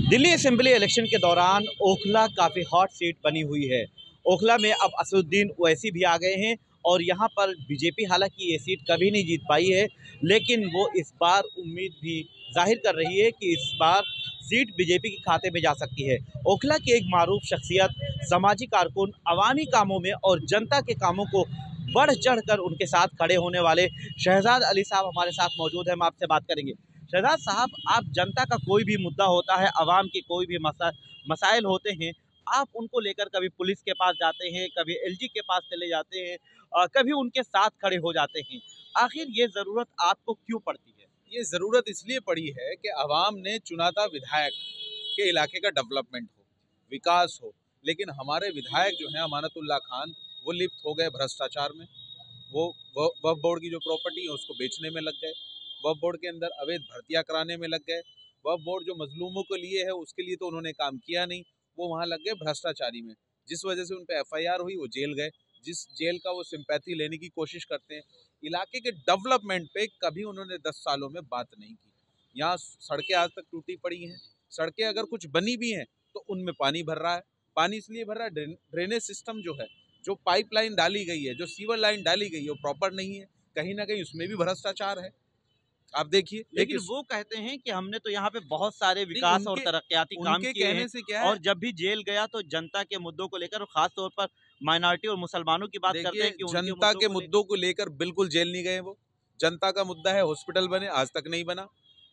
Delhi assembly election के दौरान ओखला काफ़ी हॉट सीट बनी हुई है। ओखला में अब असदुद्दीन ओवैसी भी आ गए हैं और यहाँ पर बीजेपी हालांकि ये सीट कभी नहीं जीत पाई है, लेकिन वो इस बार उम्मीद भी जाहिर कर रही है कि इस बार सीट बीजेपी के खाते में जा सकती है। ओखला की एक मारूफ शख्सियत, सामाजिक कारकुन, अवामी कामों में और जनता के कामों को बढ़ चढ़ कर उनके साथ खड़े होने वाले शहजाद अली साहब हमारे साथ मौजूद हैं। हम आपसे बात करेंगे। शहजाद साहब, आप जनता का कोई भी मुद्दा होता है, आवाम के कोई भी मसाइल होते हैं, आप उनको लेकर कभी पुलिस के पास जाते हैं, कभी एलजी के पास चले जाते हैं, कभी उनके साथ खड़े हो जाते हैं। आखिर ये ज़रूरत आपको क्यों पड़ती है? ये ज़रूरत इसलिए पड़ी है कि आवाम ने चुना था विधायक के इलाके का डेवलपमेंट हो, विकास हो, लेकिन हमारे विधायक जो हैं अमानतुल्लाह खान, वो लिप्त हो गए भ्रष्टाचार में। वो वक्फ बोर्ड की जो प्रॉपर्टी है उसको बेचने में लग गए, वक्फ बोर्ड के अंदर अवैध भर्तियां कराने में लग गए। वक्फ बोर्ड जो मजलूमों के लिए है उसके लिए तो उन्होंने काम किया नहीं, वो वहाँ लग गए भ्रष्टाचारी में, जिस वजह से उन पर FIR हुई, वो जेल गए। जिस जेल का वो सिंपैथी लेने की कोशिश करते हैं, इलाके के डेवलपमेंट पे कभी उन्होंने 10 सालों में बात नहीं की। यहाँ सड़कें आज तक टूटी पड़ी हैं, सड़कें अगर कुछ बनी भी हैं तो उनमें पानी भर रहा है। पानी इसलिए भर रहा है, ड्रेनेज सिस्टम जो है, जो पाइपलाइन डाली गई है, जो सीवर लाइन डाली गई है, वो प्रॉपर नहीं है। कहीं ना कहीं उसमें भी भ्रष्टाचार है, आप देखिए। लेकिन वो कहते हैं कि हमने तो यहाँ पे बहुत सारे विकास और तरक्याती काम उनके किए कहने हैं, से क्या है, और जब भी जेल गया तो जनता के मुद्दों को लेकर, और खास तौर पर माइनॉरिटी और मुसलमानों की बात करते देखिए हैं कि उनके जनता के मुद्दों मुद्दों को लेकर बिल्कुल जेल नहीं गए वो। जनता का मुद्दा है हॉस्पिटल बने, आज तक नहीं बना।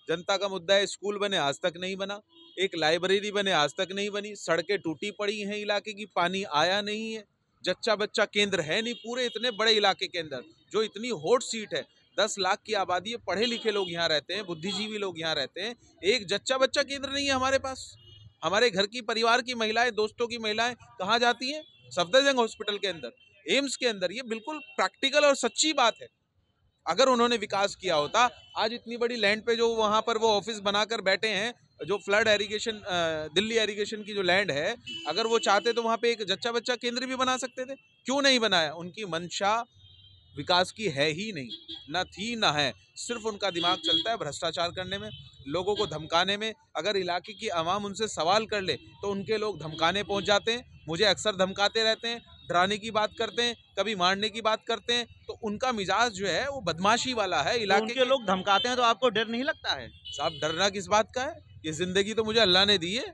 जनता का मुद्दा है स्कूल बने, आज तक नहीं बना। एक लाइब्रेरी बने, आज तक नहीं बनी। सड़कें टूटी पड़ी हैं इलाके की, पानी आया नहीं है। जच्चा बच्चा केंद्र है नहीं पूरे इतने बड़े इलाके के अंदर, जो इतनी हॉट सीट है। 10 लाख की आबादी है, पढ़े लिखे लोग यहाँ रहते हैं, बुद्धिजीवी लोग यहाँ रहते हैं। एक जच्चा बच्चा केंद्र नहीं है हमारे पास। हमारे घर की, परिवार की महिलाएं, दोस्तों की महिलाएं कहाँ जाती हैं? सफदरजंग हॉस्पिटल के अंदर, एम्स के अंदर। ये बिल्कुल प्रैक्टिकल और सच्ची बात है। अगर उन्होंने विकास किया होता, आज इतनी बड़ी लैंड पे जो वहां पर वो ऑफिस बनाकर बैठे हैं, जो फ्लड एरीगेशन, दिल्ली एरीगेशन की जो लैंड है, अगर वो चाहते तो वहां पे एक जच्चा बच्चा केंद्र भी बना सकते थे। क्यों नहीं बनाया? उनकी मंशा विकास की है ही नहीं, ना थी ना है। सिर्फ उनका दिमाग चलता है भ्रष्टाचार करने में, लोगों को धमकाने में। अगर इलाके की आवाम उनसे सवाल कर ले तो उनके लोग धमकाने पहुंच जाते हैं। मुझे अक्सर धमकाते रहते हैं, डराने की बात करते हैं, कभी मारने की बात करते हैं। तो उनका मिजाज जो है वो बदमाशी वाला है। तो इलाके उनके के लोग धमकाते हैं तो आपको डर नहीं लगता है? साहब, डरना किस बात का है? ये जिंदगी तो मुझे अल्लाह ने दी है,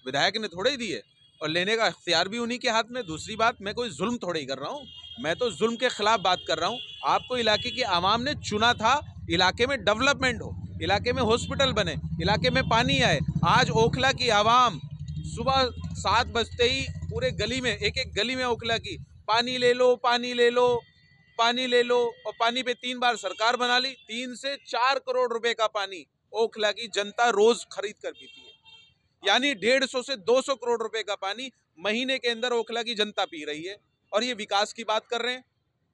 विधायक ने थोड़े ही दी है, और लेने का इख्तियार भी उन्हीं के हाथ में। दूसरी बात, मैं कोई जुल्म थोड़े ही कर रहा हूँ, मैं तो जुल्म के खिलाफ बात कर रहा हूँ। आपको इलाके की आवाम ने चुना था, इलाके में डेवलपमेंट हो, इलाके में हॉस्पिटल बने, इलाके में पानी आए। आज ओखला की आवाम सुबह 7 बजते ही पूरे गली में, एक एक गली में ओखला की, पानी ले लो, पानी ले लो, पानी ले लो। और पानी पे 3 बार सरकार बना ली। 3 से 4 करोड़ रुपए का पानी ओखला की जनता रोज खरीद कर पीती है। यानी 150 से 200 करोड़ रुपए का पानी महीने के अंदर ओखला की जनता पी रही है, और ये विकास की बात कर रहे हैं।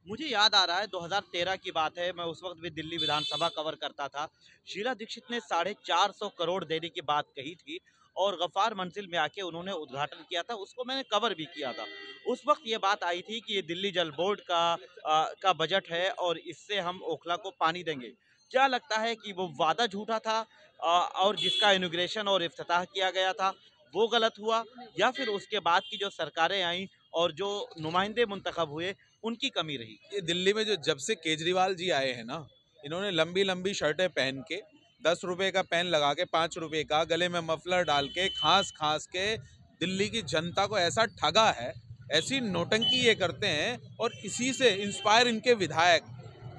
मुझे याद आ रहा है 2013 की बात है, मैं उस वक्त भी दिल्ली विधानसभा कवर करता था। शीला दीक्षित ने 450 करोड़ देने की बात कही थी और गफ्फार मंजिल में आके उन्होंने उद्घाटन किया था, उसको मैंने कवर भी किया था। उस वक्त ये बात आई थी कि ये दिल्ली जल बोर्ड का बजट है और इससे हम ओखला को पानी देंगे। क्या लगता है कि वो वादा झूठा था, और जिसका इनॉग्रेशन और इफ्तिताह किया गया था वो गलत हुआ, या फिर उसके बाद की जो सरकारें आईं और जो नुमाइंदे मुंतखब हुए उनकी कमी रही? ये दिल्ली में जो जब से केजरीवाल जी आए हैं ना, इन्होंने लंबी लंबी शर्टें पहन के, 10 रुपए का पेन लगा के, 5 रुपए का गले में मफलर डाल के, खांस खांस के दिल्ली की जनता को ऐसा ठगा है, ऐसी नोटंकी ये करते हैं। और इसी से इंस्पायर इनके विधायक,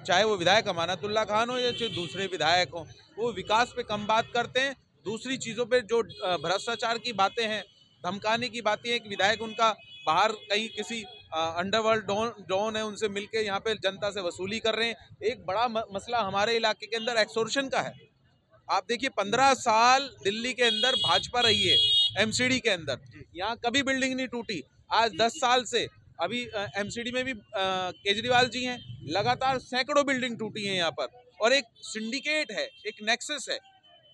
चाहे वो विधायक अमानतुल्लाह खान हो या चाहे दूसरे विधायक हो, वो विकास पे कम बात करते हैं। दूसरी चीज़ों पे जो भ्रष्टाचार की बातें हैं, धमकाने की बातें, एक विधायक उनका बाहर कहीं किसी अंडरवर्ल्ड डॉन है, उनसे मिलके यहाँ पे जनता से वसूली कर रहे हैं। एक बड़ा मसला हमारे इलाके के अंदर एक्सटॉर्शन का है। आप देखिए, 15 साल दिल्ली के अंदर भाजपा रही है, MCD के अंदर, यहाँ कभी बिल्डिंग नहीं टूटी। आज 10 साल से अभी MCD में भी केजरीवाल जी हैं, लगातार सैकड़ों बिल्डिंग टूटी हैं यहाँ पर। और एक सिंडिकेट है, एक नेक्सस है,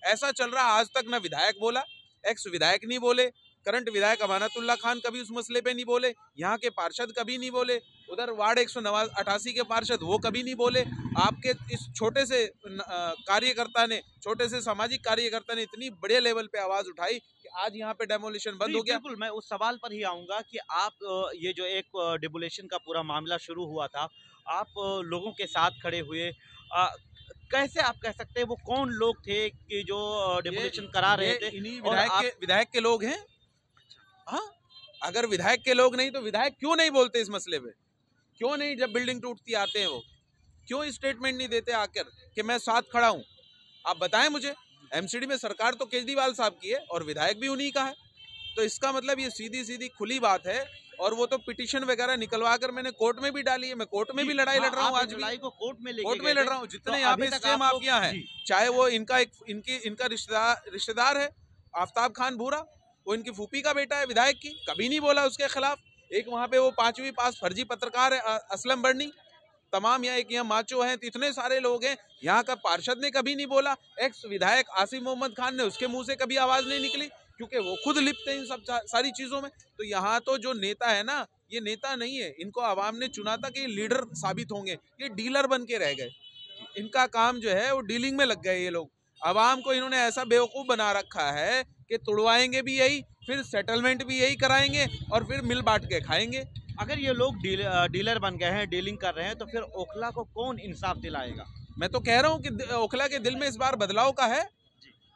ऐसा चल रहा। आज तक ना विधायक बोला, एक्स विधायक नहीं बोले, करंट विधायक अमानतुल्लाह खान कभी उस मसले पे नहीं बोले, यहाँ के पार्षद कभी नहीं बोले। उधर वार्ड 188 के पार्षद वो कभी नहीं बोले। आपके इस छोटे से कार्यकर्ता ने, छोटे से सामाजिक कार्यकर्ता ने इतनी बड़े लेवल पे आवाज उठाई कि आज यहाँ पे डेमोलिशन बंद हो गया। बिल्कुल, मैं उस सवाल पर ही आऊंगा कि आप ये जो एक डेमोलिशन का पूरा मामला शुरू हुआ था, आप लोगों के साथ खड़े हुए, कैसे आप कह सकते हैं वो कौन लोग थे कि जो डेमोलिशन करा रहे थे? इन्हीं और विधायक के लोग हैं। हाँ, अगर विधायक के लोग नहीं तो विधायक क्यों नहीं बोलते इस मसले पे? क्यों नहीं, जब बिल्डिंग टूटती आते हैं वो क्यों स्टेटमेंट नहीं देते आकर कि मैं साथ खड़ा हूं? आप बताएं मुझे। एमसीडी में सरकार तो केजरीवाल साहब की है और विधायक भी उन्हीं का है, तो इसका मतलब ये सीधी सीधी खुली बात है। और वो तो पिटीशन वगैरह निकलवा कर मैंने कोर्ट में भी डाली है, मैं कोर्ट में भी लड़ाई लड़ रहा हूँ, आज भी को कोर्ट में कोर्ट में लड़ रहा हूँ। जितने यहाँ पे स्टे माफिया हैं, चाहे वो इनका रिश्तेदार है आफ्ताब खान भूरा, वो इनकी फूफी का बेटा है विधायक की, कभी नहीं बोला उसके खिलाफ। एक वहाँ पे वो 5वीं पास फर्जी पत्रकार है असलम बर्नी, तमाम यहाँ एक यहाँ माचो हैं, तो इतने सारे लोग हैं। यहाँ का पार्षद ने कभी नहीं बोला, एक्स विधायक आसिफ मोहम्मद खान ने, उसके मुंह से कभी आवाज नहीं निकली, क्योंकि वो खुद लिप्त हैं इन सब सारी चीजों में। तो यहाँ तो जो नेता है ना, ये नेता नहीं है, इनको आवाम ने चुना था कि ये लीडर साबित होंगे, ये डीलर बन के रह गए। इनका काम जो है वो डीलिंग में लग गए ये लोग। आवाम को इन्होंने ऐसा बेवकूफ बना रखा है कि तुड़वाएंगे भी यही, फिर सेटलमेंट भी यही कराएंगे और फिर मिल बांट के खाएंगे। अगर ये लोग डीलर बन गए हैं, डीलिंग कर रहे हैं, तो फिर ओखला को कौन इंसाफ दिलाएगा? मैं तो कह रहा हूँ कि ओखला के दिल में इस बार बदलाव का है।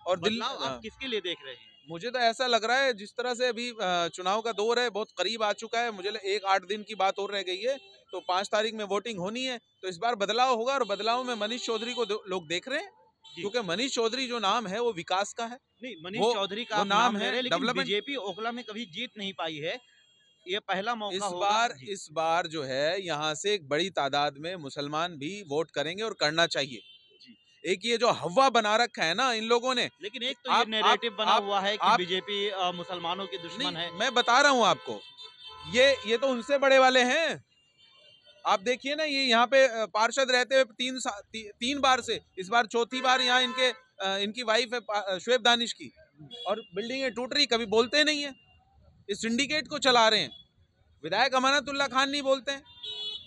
और बदलाव आप किसके लिए देख रहे हैं? मुझे तो ऐसा लग रहा है, जिस तरह से अभी चुनाव का दौर है बहुत करीब आ चुका है, मुझे 8 दिन की बात और रह गई है, तो 5 तारीख में वोटिंग होनी है, तो इस बार बदलाव होगा। और बदलाव में मनीष चौधरी को लोग देख रहे हैं, क्योंकि मनीष चौधरी जो नाम है वो विकास का है। नहीं, मनीष चौधरी का नाम है, लेकिन बीजेपी ओखला में कभी जीत नहीं पाई है, ये पहला मौका होगा। इस बार जो है यहाँ से एक बड़ी तादाद में मुसलमान भी वोट करेंगे और करना चाहिए। एक ये जो हवा बना रखा है ना इन लोगों ने, लेकिन एक तो ये नैरेटिव बना हुआ है कि बीजेपी मुसलमानों की दुश्मन है। मैं बता रहा हूँ आपको, ये तो उनसे बड़े वाले हैं। आप देखिए ना, ये यहाँ पे पार्षद रहते हुए 3 बार से इस बार 4थी बार यहाँ इनकी वाइफ है शुएब दानिश की, और बिल्डिंगें टूट रही, कभी बोलते नहीं है। इस सिंडिकेट को चला रहे हैं। विधायक अमानतुल्लाह खान नहीं बोलते हैं।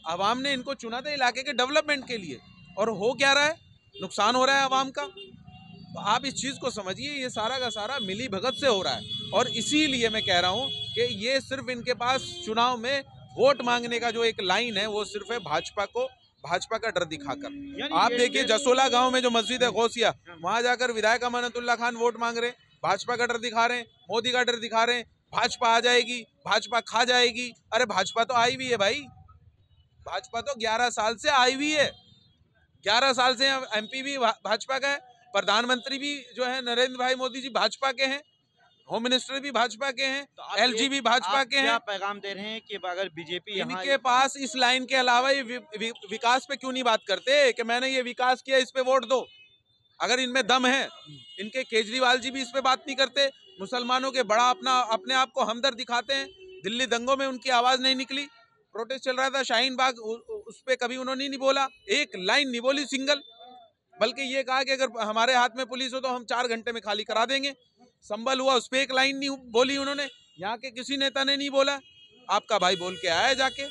आवाम ने इनको चुना था इलाके के डेवलपमेंट के लिए, और हो क्या रहा है, नुकसान हो रहा है आवाम का। तो आप इस चीज को समझिए, ये सारा का सारा मिली भगत से हो रहा है। और इसीलिए मैं कह रहा हूँ कि ये सिर्फ इनके पास चुनाव में वोट मांगने का जो एक लाइन है, वो सिर्फ है भाजपा का डर दिखाकर। आप देखिए जसोला गांव में जो मस्जिद है गौसिया, वहां जाकर विधायक अमानतुल्लाह खान वोट मांग रहे हैं, भाजपा का डर दिखा रहे हैं, मोदी का डर दिखा रहे हैं, भाजपा आ जाएगी, भाजपा खा जाएगी। अरे भाजपा तो आई हुई है भाई, भाजपा तो 11 साल से आई हुई है, 11 साल से एमपी भी भाजपा का है, प्रधानमंत्री भी जो है नरेंद्र भाई मोदी जी भाजपा के हैं, होम मिनिस्टर भी भाजपा के हैं, तो एलजी भी भाजपा के हैं। क्या पैगाम दे रहे हैं कि अगर बीजेपी इनके पास इस लाइन के अलावा ये विकास पे क्यों नहीं बात करते कि मैंने ये विकास किया, इस पे वोट दो? अगर इनमें दम है, इनके केजरीवाल जी भी इस पे बात नहीं करते। मुसलमानों के बड़ा अपने आप को हमदर्द दिखाते हैं। दिल्ली दंगों में उनकी आवाज नहीं निकली, प्रोटेस्ट चल रहा था शाहीन बाग, उस पे कभी उन्होंने नहीं बोला, एक लाइन नहीं बोली सिंगल, बल्कि ये कहा कि अगर हमारे हाथ में पुलिस हो तो हम 4 घंटे में खाली करा देंगे। संभल हुआ, उस पर एक लाइन नहीं बोली उन्होंने, यहाँ के किसी नेता ने नहीं बोला। आपका भाई बोल के आया जाके।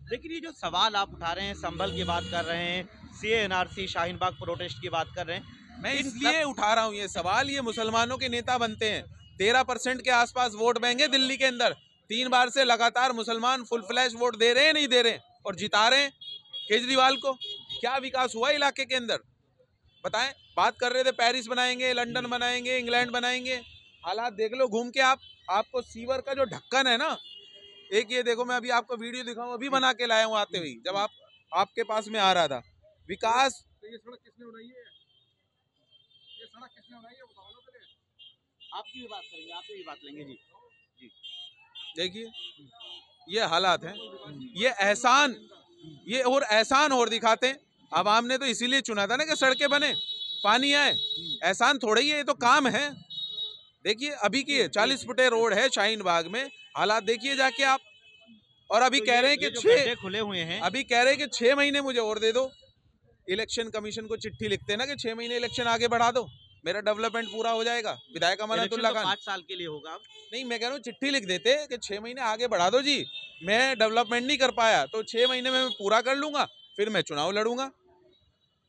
लेकिन ये जो सवाल आप उठा रहे हैं, संभल की बात कर रहे हैं, CA/NRC शाहीन बाग प्रोटेस्ट की बात कर रहे हैं, मैं इसलिए उठा रहा हूँ ये सवाल, ये मुसलमानों के नेता बनते हैं, 13% के आसपास वोट बैंक है दिल्ली के अंदर, 3 बार से लगातार मुसलमान फुल फ्लैश वोट दे रहे हैं, नहीं दे रहे, और जिता रहे हैं केजरीवाल को। क्या विकास हुआ इलाके के अंदर बताएं? बात कर रहे थे पेरिस बनाएंगे, लंदन बनाएंगे, इंग्लैंड बनाएंगे, हालात देख लो घूम के आपको सीवर का जो ढक्कन है ना, एक ये देखो, मैं अभी आपको वीडियो दिखाऊं, अभी बना के लाया हूँ आते हुए, जब आपके पास में आ रहा था। विकास ये सड़क किसने बनाई है? ये सड़क किसने बनाई है बताओ ना पहले। आपकी भी बात करेंगे, आपकी भी बात लेंगे जी। देखिए ये हालात हैं, ये एहसान, ये और एहसान और दिखाते हैं। आवाम ने तो इसीलिए चुना था ना कि सड़कें बने, पानी आए, एहसान थोड़ा ही है, ये तो काम है। देखिए अभी की 40 फुटे रोड है शाहीन बाग में, हालात देखिए जाके आप। और अभी कह रहे हैं कि 6 खुले हुए हैं, अभी कह रहे हैं कि 6 महीने मुझे और दे दो। इलेक्शन कमीशन को चिट्ठी लिखते हैं ना कि 6 महीने इलेक्शन आगे बढ़ा दो, मेरा डेवलपमेंट पूरा हो जाएगा। विधायक अमानतुल्लाह खान 5 साल के लिए होगा अब। नहीं, मैं कह रहा हूँ चिट्ठी लिख देते कि 6 महीने आगे बढ़ा दो जी, मैं डेवलपमेंट नहीं कर पाया तो 6 महीने में मैं पूरा कर लूंगा, फिर मैं चुनाव लड़ूंगा।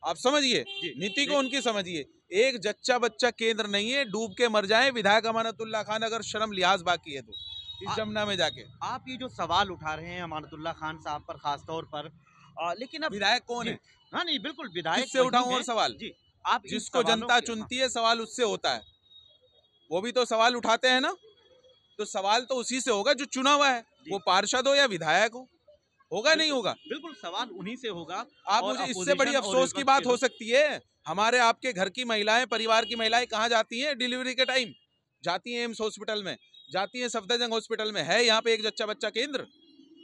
आप समझिए, जी, नीति को उनकी समझिए। एक जच्चा बच्चा केंद्र नहीं है, डूब के मर जाए विधायक अमानतुल्लाह खान अगर शर्म लिहाज बाकी है तो इस जमुना में जाके। आप ये जो सवाल उठा रहे हैं अमानतुल्लाह खान साहब पर खास तौर पर, लेकिन अब विधायक कौन जी, है? हाँ नहीं बिल्कुल विधायक किससे वही उठाऊं और हैं। सवाल? जी, आप इन जिसको सवालों जनता के चुनती है सवाल उससे होता है, वो भी तो सवाल उठाते हैं ना, तो सवाल तो उसी से होगा जो चुना हुआ है, जी, वो पार्षद हो या विधायक हो। होगा नहीं होगा? बिल्कुल सवाल उन्हीं से होगा। आप और मुझे इससे बड़ी अपोजिशन और अफसोस की विपक्ष बात के हो लोग सकती है, हमारे आपके घर की महिलाएं, परिवार की महिलाएं कहाँ जाती हैं डिलीवरी के टाइम? जाती हैं एम्स हॉस्पिटल में, जाती हैं सफदरजंग हॉस्पिटल में। है यहाँ पे एक जच्चा बच्चा केंद्र?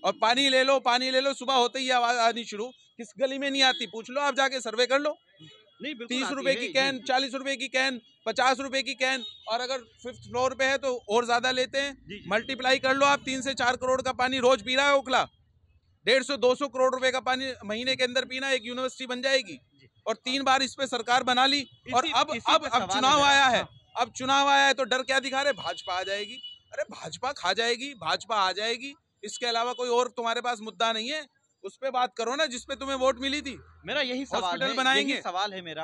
और पानी ले लो, पानी ले लो, सुबह होते ही आवाज आनी शुरू। किस गली में नहीं आती? पूछ लो, आप जाके सर्वे कर लो। नहीं बिल्कुल 30 आती रुपए है की जी। कैन, 40 रुपए की कैन, 50 रुपए की कैन, और अगर 5th फ्लोर पे है तो और ज्यादा लेते हैं। जी, जी। मल्टीप्लाई कर लो आप, 3 से 4 करोड़ का पानी रोज पी रहा है ओखला। 150-200 करोड़ रुपए का पानी महीने के अंदर पीना, एक यूनिवर्सिटी बन जाएगी। जी। और 3 बार इस पे सरकार बना ली, और इसी अब इसी अब पे अब सवाल है चुनाव मेरा। आया है। हाँ, अब चुनाव आया है तो डर क्या दिखा रहे? भाजपा आ जाएगी। अरे भाजपा खा जाएगी, भाजपा आ जाएगी, इसके अलावा कोई और तुम्हारे पास मुद्दा नहीं है? उस पे बात करो ना जिस पे तुम्हें वोट मिली थी। मेरा यही सवाल हॉस्पिटल है, बनाएंगे। यही सवाल है मेरा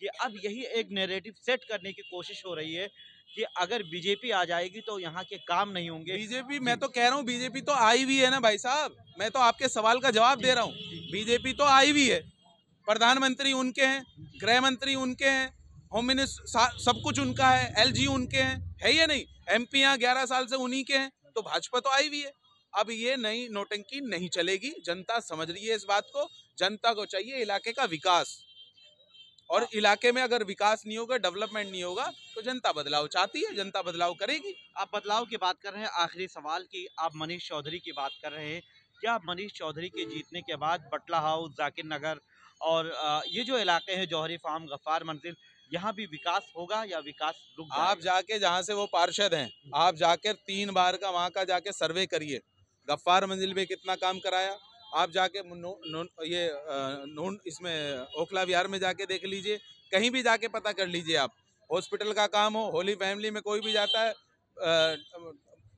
कि अब यही एक नैरेटिव सेट करने की कोशिश हो रही है कि अगर बीजेपी आ जाएगी तो यहाँ के काम नहीं होंगे। बीजेपी, जी, मैं तो कह रहा हूँ बीजेपी तो आई हुई है ना भाई साहब, मैं तो आपके सवाल का जवाब जी, दे रहा हूँ। जी, बीजेपी तो आई हुई है, प्रधानमंत्री उनके हैं, गृह मंत्री उनके हैं, होम मिनिस्टर सब कुछ उनका है, एलजी उनके हैं, है या नहीं? एमपी यहाँ 11 साल से उन्हीं के हैं, तो भाजपा तो आई हुई है। अब ये नई नोटंकी नहीं चलेगी, जनता समझ रही है इस बात को। जनता को चाहिए इलाके का विकास, और इलाके में अगर विकास नहीं होगा, डेवलपमेंट नहीं होगा, तो जनता बदलाव चाहती है, जनता बदलाव करेगी। आप बदलाव की बात कर रहे हैं, आखिरी सवाल की आप मनीष चौधरी की बात कर रहे हैं। क्या मनीष चौधरी के जीतने के बाद बटला हाउस, जाकिर नगर और ये जो इलाके हैं जौहरी फार्म, गफ्फार मंजिल, यहाँ भी विकास होगा या विकास रुक आप जाएगा? जाके जहाँ से वो पार्षद हैं, आप जाकर 3 बार का वहाँ का जाके सर्वे करिए, गफ्फार मंजिल में कितना काम कराया। आप जाके नून इसमें ओखला विहार में जाके देख लीजिए, कहीं भी जाके पता कर लीजिए आप। हॉस्पिटल का काम हो, होली फैमिली में कोई भी जाता है,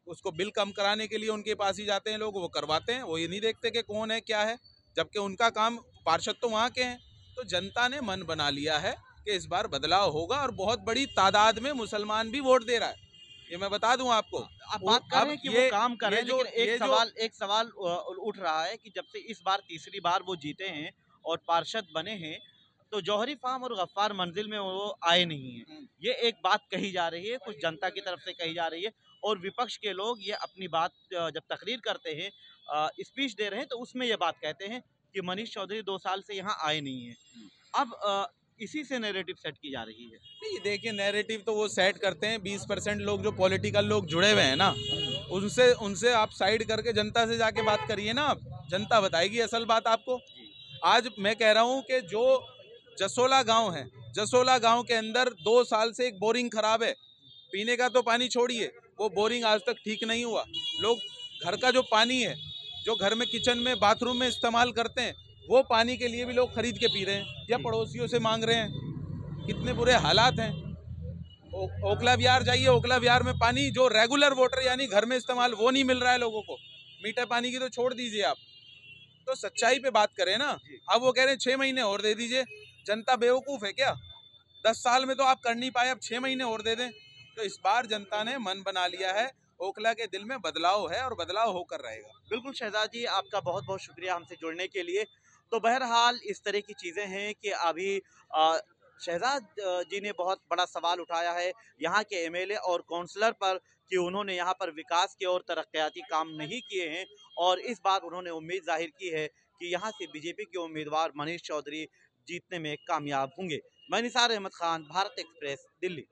उसको बिल कम कराने के लिए उनके पास ही जाते हैं लोग, वो करवाते हैं, वो ये नहीं देखते कि कौन है क्या है, जबकि उनका काम, पार्षद तो वहाँ के हैं। तो जनता ने मन बना लिया है कि इस बार बदलाव होगा, और बहुत बड़ी तादाद में मुसलमान भी वोट दे रहा है, ये मैं बता दूं आपको। आप बात कर रहे हैं कि वो काम कर रहे हैं, लेकिन ये एक सवाल उठ रहा है कि जब से इस बार तीसरी बार वो जीते हैं और पार्षद बने हैं, तो जौहरी फार्म और गफ्फार मंजिल में वो आए नहीं हैं। ये एक बात कही जा रही है, कुछ जनता की तरफ से कही जा रही है, और विपक्ष के लोग ये अपनी बात जब तकरीर करते हैं, स्पीच दे रहे हैं, तो उसमें ये बात कहते हैं कि मनीष चौधरी 2 साल से यहाँ आए नहीं हैं। अब इसी से नैरेटिव सेट की जा रही है। नहीं, देखिए नैरेटिव तो वो सेट करते हैं 20% लोग, जो पॉलिटिकल लोग जुड़े हुए हैं ना, उनसे उनसे आप साइड करके जनता से जाके बात करिए ना, आप जनता बताएगी असल बात आपको। आज मैं कह रहा हूँ कि जो जसोला गांव है, जसोला गांव के अंदर 2 साल से एक बोरिंग खराब है, पीने का तो पानी छोड़िए, वो बोरिंग आज तक ठीक नहीं हुआ। लोग घर का जो पानी है, जो घर में किचन में बाथरूम में इस्तेमाल करते हैं, वो पानी के लिए भी लोग खरीद के पी रहे हैं या पड़ोसियों से मांग रहे हैं। कितने बुरे हालात हैं। ओखला विहार जाइए, ओखला विहार में पानी जो रेगुलर वाटर यानी घर में इस्तेमाल, वो नहीं मिल रहा है लोगों को। मीठे पानी की तो छोड़ दीजिए आप, तो सच्चाई पे बात करें ना। अब वो कह रहे हैं 6 महीने और दे दीजिए, जनता बेवकूफ़ है क्या? 10 साल में तो आप कर नहीं पाए, अब 6 महीने और दे दें। तो इस बार जनता ने मन बना लिया है, ओखला के दिल में बदलाव है और बदलाव होकर रहेगा। बिल्कुल शहजाद जी, आपका बहुत बहुत शुक्रिया हमसे जुड़ने के लिए। तो बहरहाल इस तरह की चीज़ें हैं कि अभी शहजाद जी ने बहुत बड़ा सवाल उठाया है यहाँ के एमएलए और काउंसलर पर कि उन्होंने यहाँ पर विकास के और तरक्याती काम नहीं किए हैं, और इस बार उन्होंने उम्मीद जाहिर की है कि यहाँ से बीजेपी के उम्मीदवार मनीष चौधरी जीतने में कामयाब होंगे। मैं निसार अहमद खान, भारत एक्सप्रेस, दिल्ली।